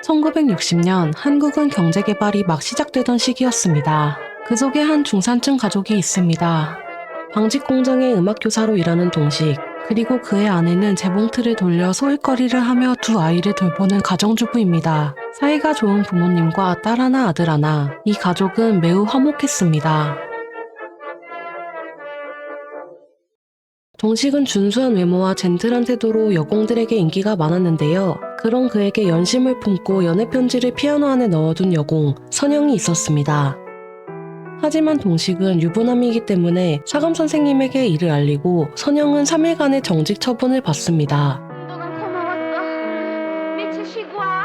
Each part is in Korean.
1960년 한국은 경제개발이 막 시작되던 시기였습니다. 그 속에 한 중산층 가족이 있습니다. 방직 공장의 음악교사로 일하는 동식, 그리고 그의 아내는 재봉틀을 돌려 소일거리를 하며 두 아이를 돌보는 가정주부입니다. 사이가 좋은 부모님과 딸 하나 아들 하나, 이 가족은 매우 화목했습니다. 동식은 준수한 외모와 젠틀한 태도로 여공들에게 인기가 많았는데요. 그런 그에게 연심을 품고 연애 편지를 피아노 안에 넣어둔 여공, 선영이 있었습니다. 하지만 동식은 유부남이기 때문에 사감 선생님에게 이를 알리고 선영은 3일간의 정직 처분을 받습니다. 그동안 고마웠어. 며칠 쉬고 와.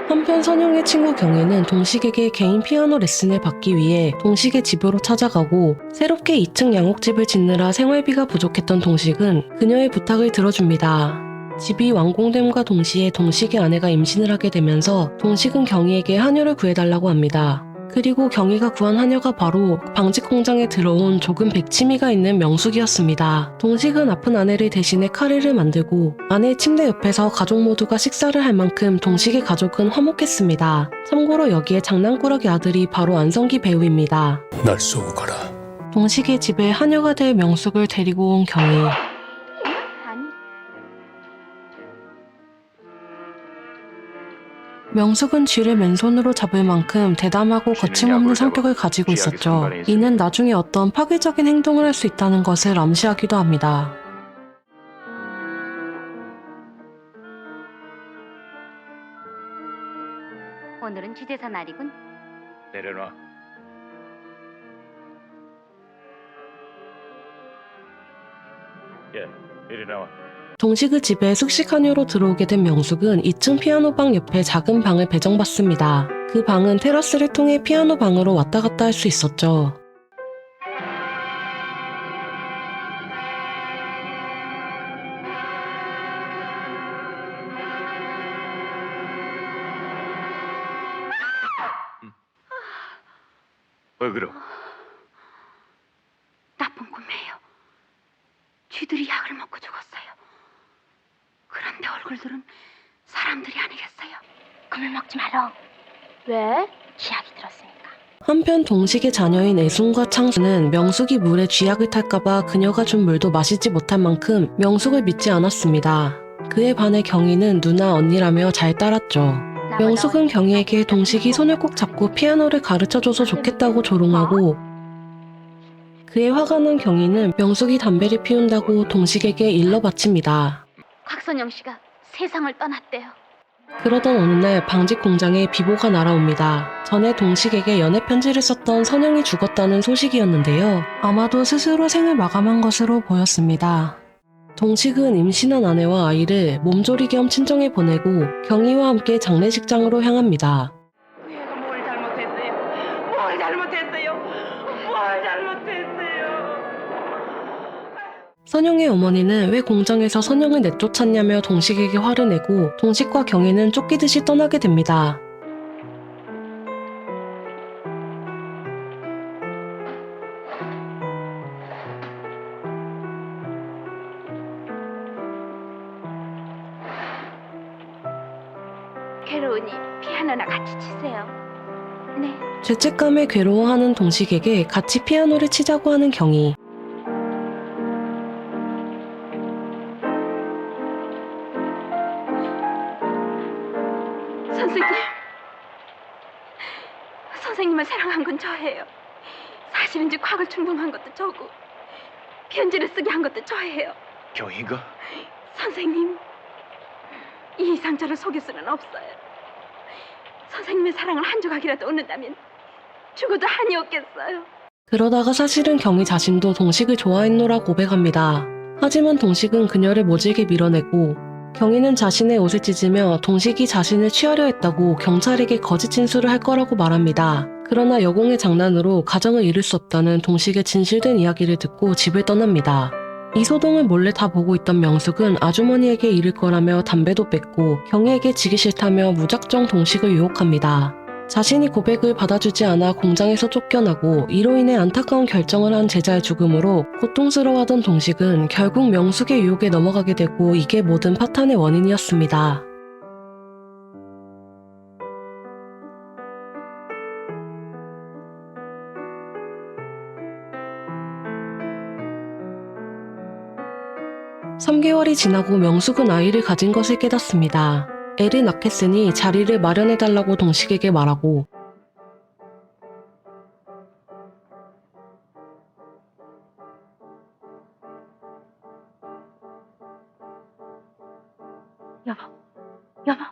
한편 선영의 친구 경혜는 동식에게 개인 피아노 레슨을 받기 위해 동식의 집으로 찾아가고 새롭게 2층 양옥집을 짓느라 생활비가 부족했던 동식은 그녀의 부탁을 들어줍니다. 집이 완공됨과 동시에 동식의 아내가 임신을 하게 되면서 동식은 경희에게 하녀를 구해달라고 합니다. 그리고 경희가 구한 하녀가 바로 방직 공장에 들어온 조금 백치미가 있는 명숙이었습니다. 동식은 아픈 아내를 대신해 카레를 만들고 아내의 침대 옆에서 가족 모두가 식사를 할 만큼 동식의 가족은 화목했습니다. 참고로 여기에 장난꾸러기 아들이 바로 안성기 배우입니다. 날 쏘고 가라. 동식의 집에 하녀가 될 명숙을 데리고 온 경희. 아니. 명숙은 쥐를 맨손으로 잡을 만큼 대담하고 거침없는 성격을 가지고 있었죠. 이는 나중에 어떤 파괴적인 행동을 할 수 있다는 것을 암시하기도 합니다. 오늘은 주제사 날이군. 내려놔. 이리 나와. 동식의 집에 숙식하녀로 들어오게 된 명숙은 2층 피아노방 옆에 작은 방을 배정받습니다. 그 방은 테라스를 통해 피아노 방으로 왔다 갔다 할 수 있었죠. 왜 그러? 나쁜 꿈이에요. 쥐들이 약을 먹고 죽었어요. 그런데 얼굴들은 사람들이 아니겠어요. 꿈을 먹지 말어. 왜? 쥐약이 들었으니까. 한편 동식의 자녀인 애순과 창수는 명숙이 물에 쥐약을 탈까봐 그녀가 준 물도 마시지 못할 만큼 명숙을 믿지 않았습니다. 그에 반해 경희는 누나 언니라며 잘 따랐죠. 명숙은 경희에게 동식이 손을 꼭 잡고 피아노를 가르쳐줘서 좋겠다고 조롱하고 그에 화가 난 경희는 명숙이 담배를 피운다고 동식에게 일러 바칩니다. 곽선영 씨가 세상을 떠났대요. 그러던 어느 날 방직 공장에 비보가 날아옵니다. 전에 동식에게 연애 편지를 썼던 선영이 죽었다는 소식이었는데요. 아마도 스스로 생을 마감한 것으로 보였습니다. 동식은 임신한 아내와 아이를 몸조리 겸 친정에 보내고 경희와 함께 장례식장으로 향합니다. 내가 뭘 잘못했어요? 뭘 잘못했어요? 뭘 잘못했어요? 선영의 어머니는 왜 공장에서 선영을 내쫓았냐며 동식에게 화를 내고 동식과 경희는 쫓기듯이 떠나게 됩니다. 괴로우니 피아노나 같이 치세요. 네. 죄책감에 괴로워하는 동식에게 같이 피아노를 치자고 하는 경희. 선생님. 선생님을 사랑한 건 저예요. 사실은 이제 곽을 충동한 것도 저고 편지를 쓰게 한 것도 저예요. 경희가? 선생님, 이 이상 저를 속일 수는 없어요. 선생님의 사랑을 한 조각이라도 얻는다면 죽어도 한이 없겠어요. 그러다가 사실은 경희 자신도 동식을 좋아했노라 고백합니다. 하지만 동식은 그녀를 모질게 밀어내고 경희는 자신의 옷을 찢으며 동식이 자신을 취하려 했다고 경찰에게 거짓 진술을 할 거라고 말합니다. 그러나 여공의 장난으로 가정을 이룰 수 없다는 동식의 진실된 이야기를 듣고 집을 떠납니다. 이 소동을 몰래 다 보고 있던 명숙은 아주머니에게 이를 거라며 담배도 뺐고 경희에게 지기 싫다며 무작정 동식을 유혹합니다. 자신이 고백을 받아주지 않아 공장에서 쫓겨나고 이로 인해 안타까운 결정을 한 제자의 죽음으로 고통스러워하던 동식은 결국 명숙의 유혹에 넘어가게 되고 이게 모든 파탄의 원인이었습니다. 3개월이 지나고 명숙은 아이를 가진 것을 깨닫습니다. 애를 낳겠으니 자리를 마련해달라고 동식에게 말하고 여보, 여보.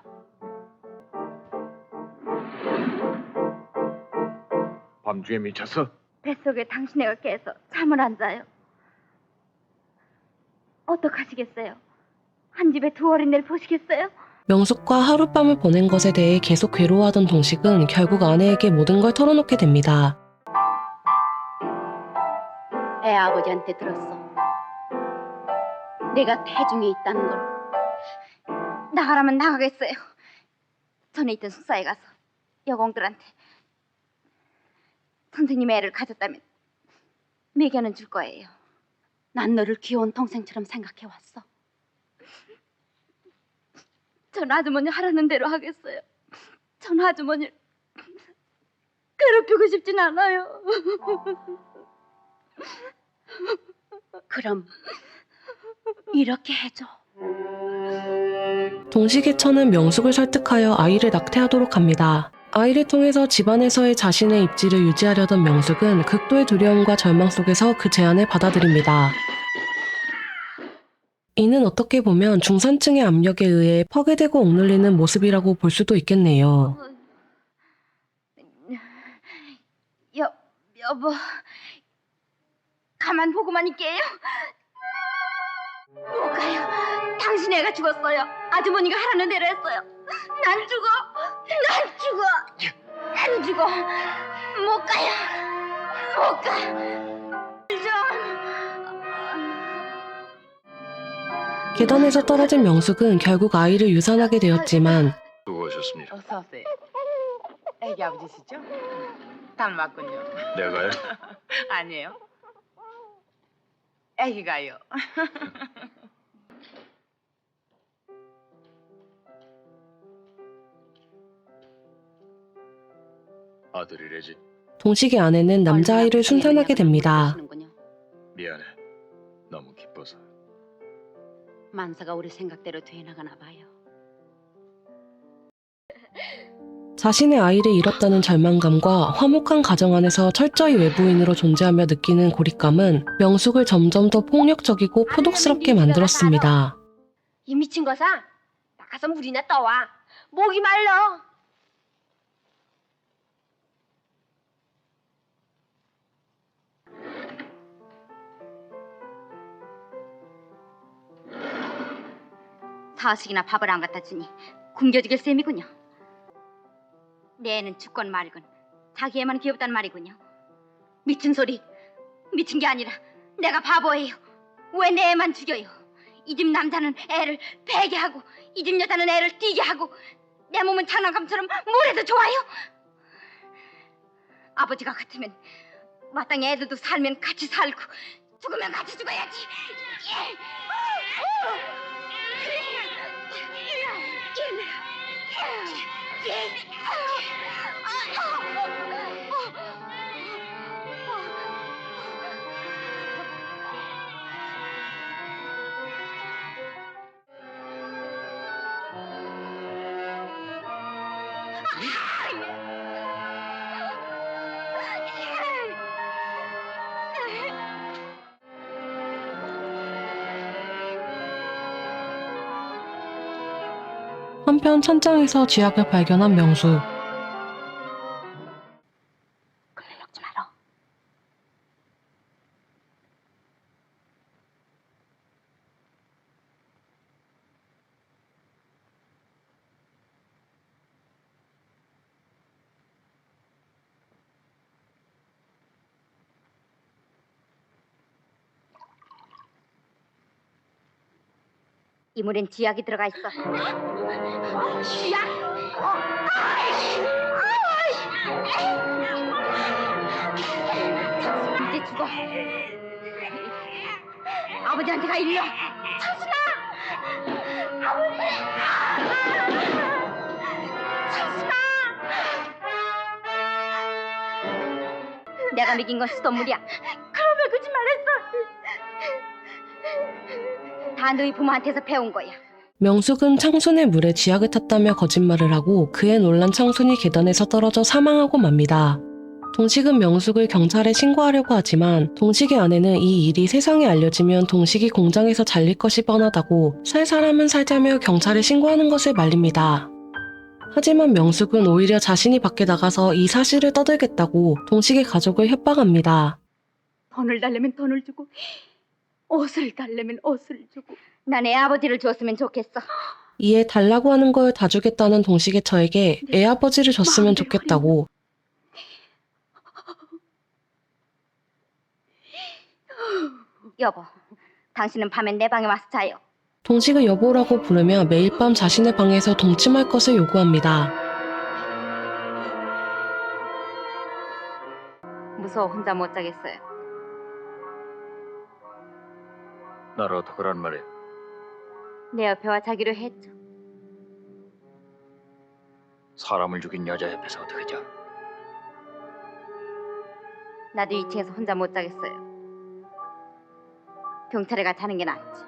밤중에 미쳤어? 뱃속에 당신 애가 깨서 잠을 안 자요. 어떡하시겠어요? 한 집에 두 어린애를 보시겠어요? 명숙과 하룻밤을 보낸 것에 대해 계속 괴로워하던 동식은 결국 아내에게 모든 걸 털어놓게 됩니다. 애 아버지한테 들었어. 내가 태중에 있다는 걸. 나가라면 나가겠어요. 전에 있던 숙사에 가서 여공들한테 선생님의 애를 가졌다면 매겨는 줄 거예요. 난 너를 귀여운 동생처럼 생각해왔어. 전 아주머니 하라는 대로 하겠어요. 전 아주머니를 괴롭히고 싶진 않아요. 그럼 이렇게 해줘. 동식의 처는 명숙을 설득하여 아이를 낙태하도록 합니다. 아이를 통해서 집안에서의 자신의 입지를 유지하려던 명숙은 극도의 두려움과 절망 속에서 그 제안을 받아들입니다. 이는 어떻게 보면 중산층의 압력에 의해 파괴되고 억눌리는 모습이라고 볼 수도 있겠네요. 여보, 가만 보고만 있게요. 못 가요. 당신 애가 죽었어요. 아주머니가 하라는 대로 했어요. 난 죽어. 난 죽어. 못 가요. 못 가. 계단에서 떨어진 명숙은 결국 아이를 유산하게 되었지만 수고하셨습니다. 어서 오세요. 애기 아버지시죠? 닮았군요. 내가요? 아니에요. 애기가요. 아들이래지. 동식의 아내는 남자아이를 순산하게 됩니다. 미안해. 너무 기뻐서. 만사가 우리 생각대로 돼 나가나 봐요. 자신의 아이를 잃었다는 절망감과 화목한 가정 안에서 철저히 외부인으로 존재하며 느끼는 고립감은 명숙을 점점 더 폭력적이고 표독스럽게 만들었습니다. 이 미친 거사, 나가서 물이나 떠와. 목이 말라. 사식이나 밥을 안 갖다 주니 굶겨죽일 셈이군요. 내 애는 죽건 말건 자기 애만 귀엽단 말이군요. 미친 소리. 미친 게 아니라 내가 바보예요. 왜 내 애만 죽여요? 이 집 남자는 애를 베게 하고 이 집 여자는 애를 뛰게 하고 내 몸은 장난감처럼 뭐래도 좋아요? 아버지가 같으면 마땅히 애들도 살면 같이 살고 죽으면 같이 죽어야지. 한편 천장에서 쥐약을 발견한 명숙. 그걸 먹지 마라. 이 물엔 쥐약이 들어가 있어. 쥐약? 이제 죽어. 아버지한테 가 일러. 창순아! 아버지! 창순아! 내가 먹인 건 수돗물이야. 그러면 거짓말했어. 다 너희 부모한테서 배운 거야. 명숙은 창순의 물에 쥐약을 탔다며 거짓말을 하고 그에 놀란 창순이 계단에서 떨어져 사망하고 맙니다. 동식은 명숙을 경찰에 신고하려고 하지만 동식의 아내는 이 일이 세상에 알려지면 동식이 공장에서 잘릴 것이 뻔하다고 살 사람은 살자며 경찰에 신고하는 것을 말립니다. 하지만 명숙은 오히려 자신이 밖에 나가서 이 사실을 떠들겠다고 동식의 가족을 협박합니다. 돈을 달래면 돈을 주고 옷을 달래면 옷을 주고 난 애 아버지를 줬으면 좋겠어. 이에 달라고 하는 걸 다 주겠다는 동식의 처에게 애아버지를 줬으면 좋겠다고 여보, 당신은 밤엔 내 방에 와서 자요. 동식을 여보라고 부르며 매일 밤 자신의 방에서 동침할 것을 요구합니다. 무서워 혼자 못 자겠어요. 나를 어떡하란 말이야? 내 옆에 와 자기로 했죠. 사람을 죽인 여자 옆에서 어떻게 자? 나도 2층에서 혼자 못 자겠어요. 경찰에 가 자는 게 낫지.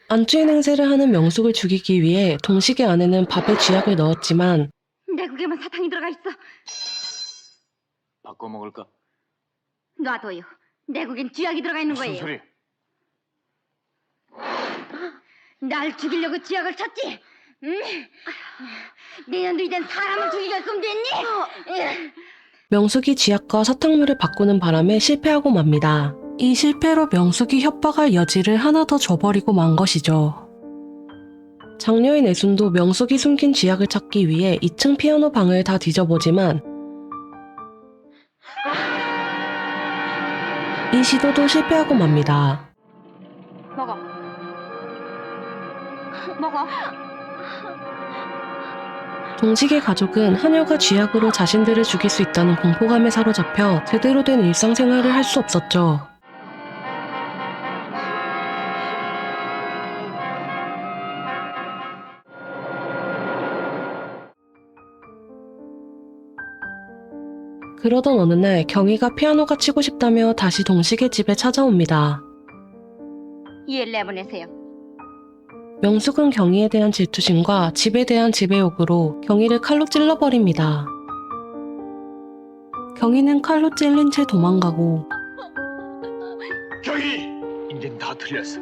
안주인 행세를 하는 명숙을 죽이기 위해 동식의 아내는 밥에 쥐약을 넣었지만 내 국에만 사탕이 들어가 있어. 바꿔 먹을까? 놔둬요. 내 국엔 쥐약이 들어가 있는 무슨 거예요. 소리? 날 죽이려고 쥐약을 쳤지? 응? 내년도 이젠 사람을 죽이게 꿈됐니? 명숙이 쥐약과 사탕물을 바꾸는 바람에 실패하고 맙니다. 이 실패로 명숙이 협박할 여지를 하나 더 줘버리고 만 것이죠. 장녀인 애순도 명숙이 숨긴 쥐약을 찾기 위해 2층 피아노 방을 다 뒤져보지만 이 시도도 실패하고 맙니다. 먹어. 먹어. 동식의 가족은 하녀가 쥐약으로 자신들을 죽일 수 있다는 공포감에 사로잡혀 제대로 된 일상생활을 할 수 없었죠. 그러던 어느 날 경희가 피아노가 치고 싶다며 다시 동식의 집에 찾아옵니다. 이해를 내보내세요. 명숙은 경희에 대한 질투심과 집에 대한 지배욕으로 경희를 칼로 찔러버립니다. 경희는 칼로 찔린 채 도망가고 경희! 이젠 다 틀렸어.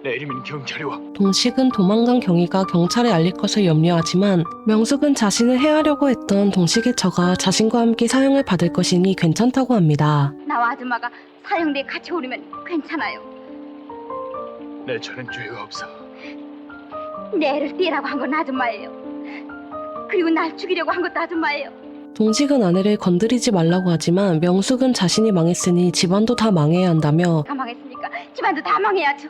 내일이면 경찰이 와. 동식은 도망간 경희가 경찰에 알릴 것을 염려하지만 명숙은 자신을 해하려고 했던 동식의 처가 자신과 함께 사형을 받을 것이니 괜찮다고 합니다. 나와 아줌마가 사형대에 같이 오르면 괜찮아요. 내 저는 죄가 없어. 내 애를 떼라고 한 건 아줌마예요. 그리고 날 죽이려고 한 것도 아줌마예요. 동식은 아내를 건드리지 말라고 하지만 명숙은 자신이 망했으니 집안도 다 망해야 한다며 다 망했으니까 집안도 다 망해야죠.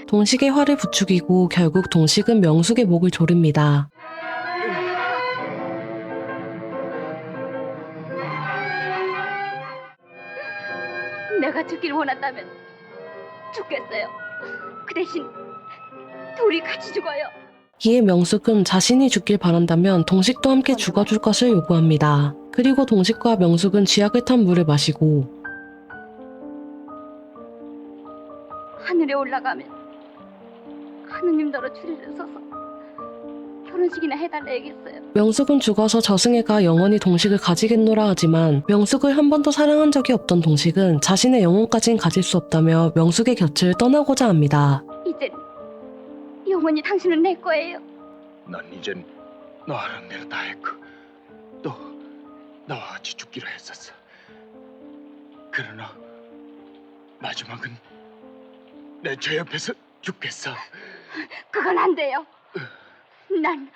동식의 화를 부추기고 결국 동식은 명숙의 목을 조릅니다. 내가 죽기를 원한다면 죽겠어요. 그 대신 둘이 같이 죽어요. 이에 명숙은 자신이 죽길 바란다면 동식도 함께 죽어줄 것을 요구합니다. 그리고 동식과 명숙은 쥐약을 탄 물을 마시고 하늘에 올라가면 하느님더러 주리를 서서 결혼식이나 해달라야겠어요. 명숙은 죽어서 저승에가 영원히 동식을 가지겠노라 하지만 명숙을 한 번도 사랑한 적이 없던 동식은 자신의 영혼까진 가질 수 없다며 명숙의 곁을 떠나고자 합니다. 이젠 영원히 당신은 내 거예요. 난 이젠 너 하는 대로 다 했고 또 나와 같이 죽기로 했었어. 그러나 마지막은 내 저 옆에서 죽겠어. 그건 안 돼요. 난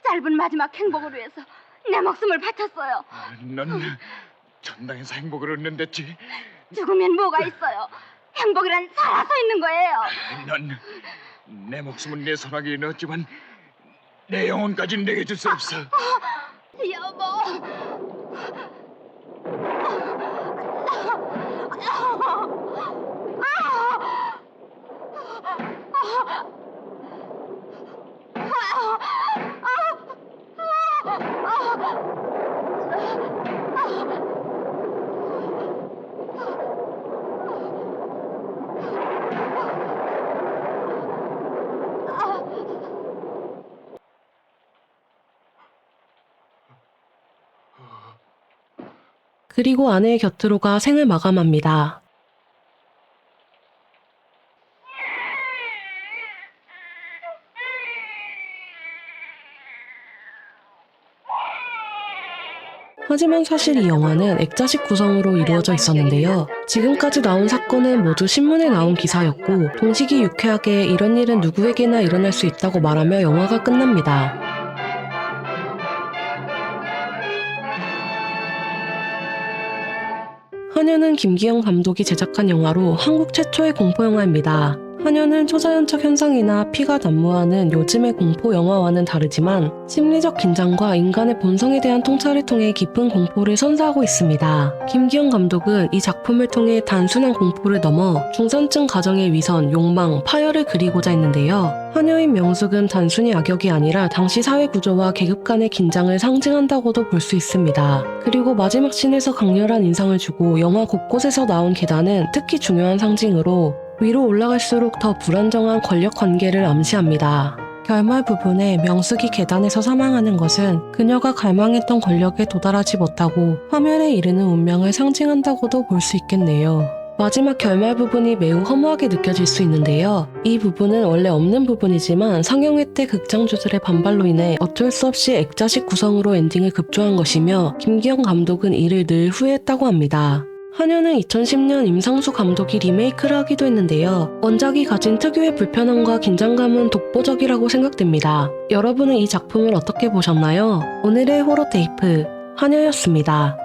짧은 마지막 행복을 위해서 내 목숨을 바쳤어요. 넌 전당에서 행복을 얻는댔지. 죽으면 뭐가 있어요? 행복이란 살아서 있는 거예요. 넌 내 목숨은 내 손아귀에 넣었지만 내 영혼까지는 내게 줄 수 없어. 여보. 그리고 아내의 곁으로 가 생을 마감합니다. 하지만 사실 이 영화는 액자식 구성으로 이루어져 있었는데요. 지금까지 나온 사건은 모두 신문에 나온 기사였고 동식이 유쾌하게 이런 일은 누구에게나 일어날 수 있다고 말하며 영화가 끝납니다. 하녀는 김기영 감독이 제작한 영화로 한국 최초의 공포영화입니다. 하녀는 초자연적 현상이나 피가 난무하는 요즘의 공포 영화와는 다르지만 심리적 긴장과 인간의 본성에 대한 통찰을 통해 깊은 공포를 선사하고 있습니다. 김기영 감독은 이 작품을 통해 단순한 공포를 넘어 중산층 가정의 위선, 욕망, 파열을 그리고자 했는데요. 하녀인 명숙은 단순히 악역이 아니라 당시 사회 구조와 계급 간의 긴장을 상징한다고도 볼 수 있습니다. 그리고 마지막 씬에서 강렬한 인상을 주고 영화 곳곳에서 나온 계단은 특히 중요한 상징으로 위로 올라갈수록 더 불안정한 권력 관계를 암시합니다. 결말 부분에 명숙이 계단에서 사망하는 것은 그녀가 갈망했던 권력에 도달하지 못하고 화멸에 이르는 운명을 상징한다고도 볼 수 있겠네요. 마지막 결말 부분이 매우 허무하게 느껴질 수 있는데요. 이 부분은 원래 없는 부분이지만 상영회 때 극장주들의 반발로 인해 어쩔 수 없이 액자식 구성으로 엔딩을 급조한 것이며 김기영 감독은 이를 늘 후회했다고 합니다. 하녀는 2010년 임상수 감독이 리메이크를 하기도 했는데요. 원작이 가진 특유의 불편함과 긴장감은 독보적이라고 생각됩니다. 여러분은 이 작품을 어떻게 보셨나요? 오늘의 호러 테이프, 하녀였습니다.